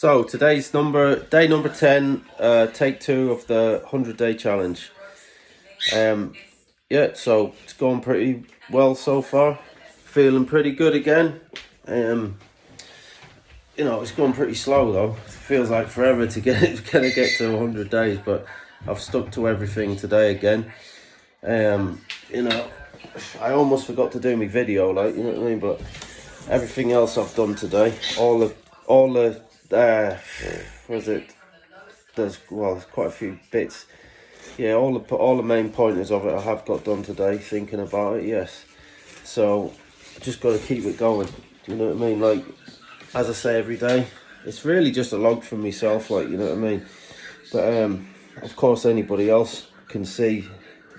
So today's day number 10, take 2 of the 100-day challenge. Yeah, so it's going pretty well so far. Feeling pretty good again. It's going pretty slow though. It feels like forever to get to 100 days, but I've stuck to everything today again. I almost forgot to do my video, like, you know what I mean, but everything else I've done today, there's quite a few bits. Yeah, all the main pointers of it I have got done today, thinking about it, yes. So, just got to keep it going, do you know what I mean? Like, as I say every day, it's really just a log for myself, like, you know what I mean? But, of course, anybody else can see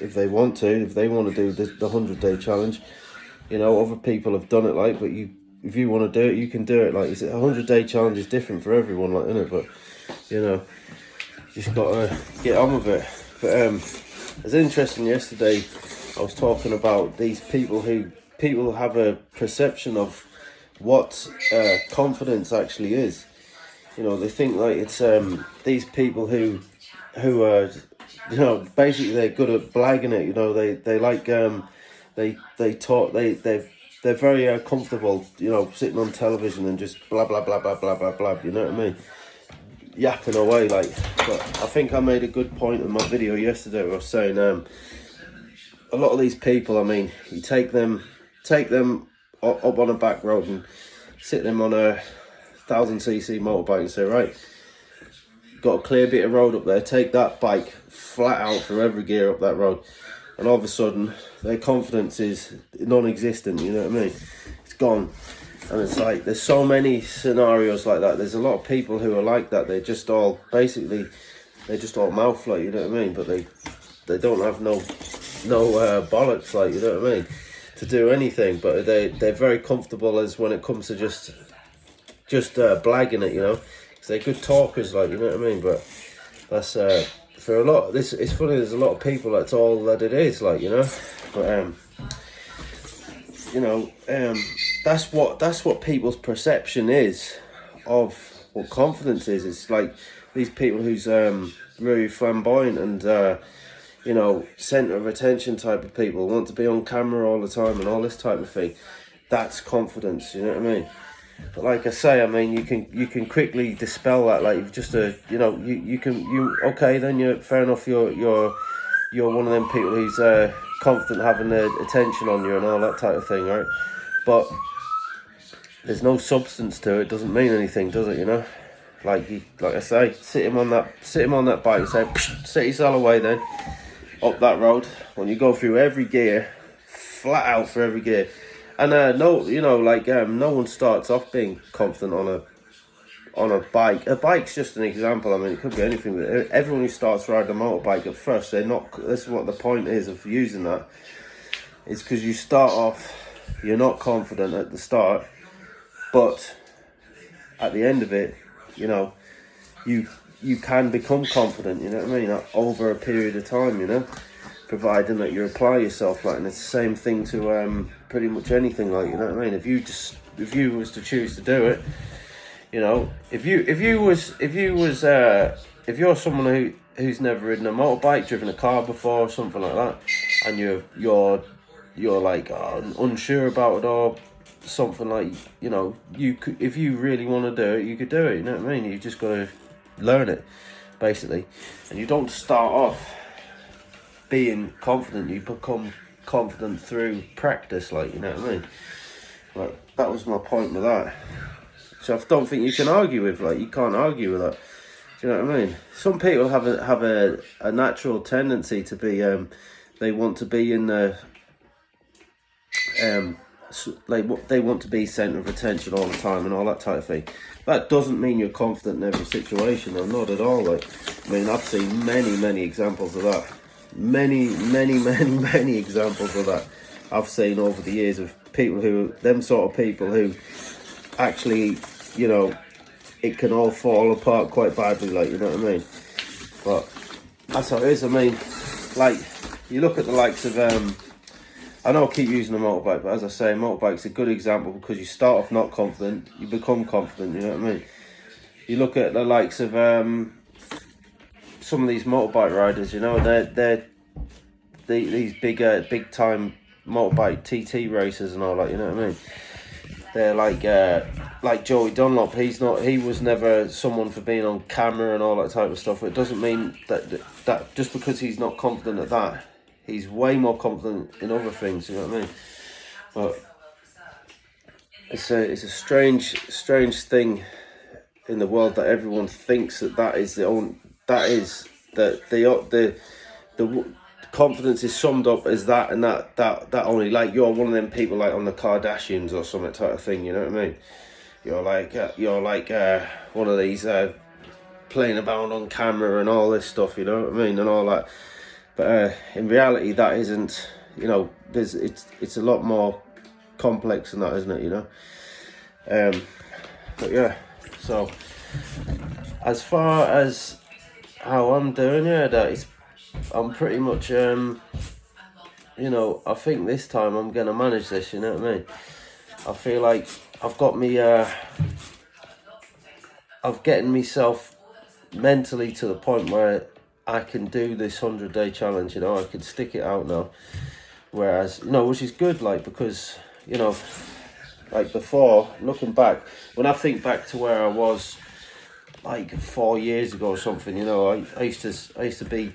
if they want to do the 100-day challenge. You know, other people have done it, like, but if you want to do it, you can do it. Like, a 100-day challenge is different for everyone, like, isn't it? But, you know, just got to get on with it. But it was interesting yesterday. I was talking about these people have a perception of what confidence actually is. You know, they think like it's these people who are, you know, basically they're good at blagging it. You know, they like they talk they're very comfortable, you know, sitting on television and just blah blah blah blah blah blah blah. You know what I mean? Yapping away, like. But I think I made a good point in my video yesterday where I was saying a lot of these people, I mean, you take them up on a back road and sit them on a 1000cc motorbike and say, right, got a clear bit of road up there, take that bike flat out from every gear up that road, and all of a sudden their confidence is non-existent, you know what I mean? It's gone. And it's like, there's so many scenarios like that. There's a lot of people who are like that. They're just all mouth, like, you know what I mean? But they don't have no bollocks, like, you know what I mean, to do anything. But they're very comfortable as when it comes to just blagging it, you know, because they're good talkers, like, you know what I mean. But that's for a lot. It's funny. There's a lot of people that's all that it is, like, you know. But that's what people's perception is of what confidence is. It's like these people who's really flamboyant and centre of attention type of people, want to be on camera all the time and all this type of thing. That's confidence, you know what I mean? But like I say, I mean, you can quickly dispel that. Like, just okay, then you're fair enough. You're one of them people who's confident having the attention on you and all that type of thing, right? But there's no substance to it. Doesn't mean anything, does it? You know, like I say, sit him on that bike and say, sit yourself away then up that road. When you go through every gear, flat out for every gear. And no one starts off being confident on a bike. A bike's just an example. I mean, it could be anything. But everyone who starts riding a motorbike at first, they're not. This is what the point is of using that. It's because you start off, you're not confident at the start, but at the end of it, you know, you can become confident. You know what I mean? Over a period of time, you know, providing that you apply yourself, like, and it's the same thing to pretty much anything, like, you know what I mean? If you was to choose to do it, you know, if you're someone who's never ridden a motorbike, driven a car before, or something like that, and you're like unsure about it or something, like, you know, you could, if you really want to do it, you could do it. You know what I mean? You just got to learn it, basically, and you don't start off being confident. You become confident through practice, like, you know what I mean? Like, that was my point with that. So I don't think you can argue with, like, you can't argue with that. Do you know what I mean? Some people have a natural tendency to be they want to be in the they want to be centre of attention all the time and all that type of thing. That doesn't mean you're confident in every situation, though, not at all. Like, I mean, I've seen many examples of that. Many examples of that I've seen over the years of people them sort of people who actually, you know, it can all fall apart quite badly, like, you know what I mean? But that's how it is. I mean, like, you look at the likes of I know I keep using a motorbike, but as I say, motorbike's a good example because you start off not confident, you become confident, you know what I mean? you look at the likes of some of these motorbike riders, you know, these big time motorbike TT racers and all that, you know what I mean? They're like Joey Dunlop. He was never someone for being on camera and all that type of stuff. It doesn't mean that just because he's not confident at that, he's way more confident in other things, you know what I mean? But it's a strange thing in the world that everyone thinks that is the confidence is summed up as that, and that only, like, you're one of them people like on the Kardashians or something type of thing, you know what I mean? You're like one of these playing about on camera and all this stuff, you know what I mean, and all that. But in reality, that isn't, you know, it's a lot more complex than that, isn't it, you know? But yeah, so as far as how I'm doing, yeah, I'm pretty much, you know, I think this time I'm going to manage this, you know what I mean? I feel like I've got me, I've getting myself mentally to the point where I can do this 100-day challenge, you know, I can stick it out now. Whereas, you know, which is good, like, because, you know, like before, looking back, when I think back to where I was like 4 years ago or something, you know, I used to be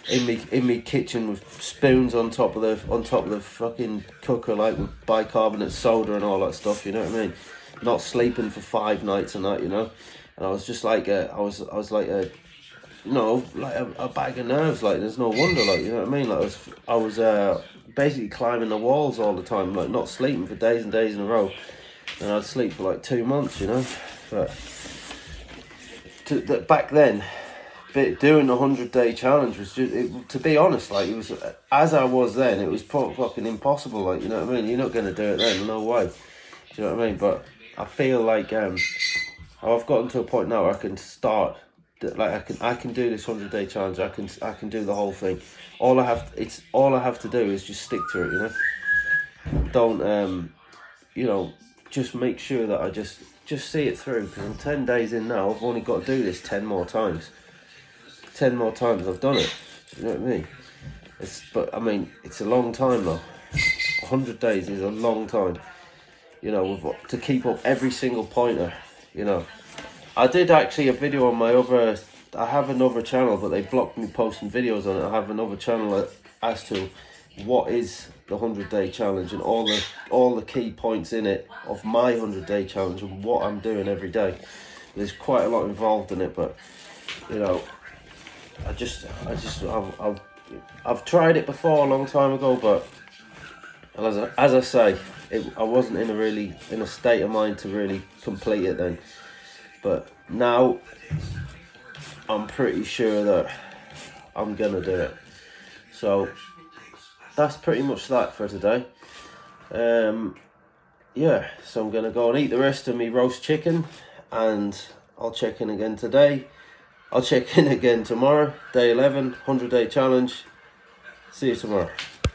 in me kitchen with spoons on top of the fucking cooker, like with bicarbonate soda and all that stuff, you know what I mean? Not sleeping for 5 nights and that, you know. And I was just like I was like a, you know, like a bag of nerves. Like, there's no wonder, like, you know what I mean? Like, I was basically climbing the walls all the time, like not sleeping for days and days in a row. And I'd sleep for like 2 months, you know. But back then, doing the 100-day challenge was just, to be honest, like, it was, as I was then, it was fucking impossible, like, you know what I mean? You're not going to do it then, no way. Do you know what I mean? But I feel like I've gotten to a point now where I can start, like, I can do this 100-day challenge. I can do the whole thing. All I have to do is just stick to it, you know. Don't you know, just make sure that I just see it through, because I'm 10 days in now. I've only got to do this 10 more times. 10 more times I've done it. You know what I mean? But I mean, it's a long time though. 100 days is a long time. You know, to keep up every single pointer. You know, I did actually a video on my other. I have another channel, but they blocked me posting videos on it. I have another channel as to what is the 100-day challenge and all the key points in it of my 100-day challenge and what I'm doing every day. There's quite a lot involved in it, but you know, I've tried it before a long time ago, but as I say, I wasn't in a state of mind to really complete it then. But now I'm pretty sure that I'm gonna do it. So that's pretty much that for today. Yeah, so I'm gonna go and eat the rest of me roast chicken, and I'll check in again today. I'll check in again tomorrow, day 11, 100-day challenge. See you tomorrow.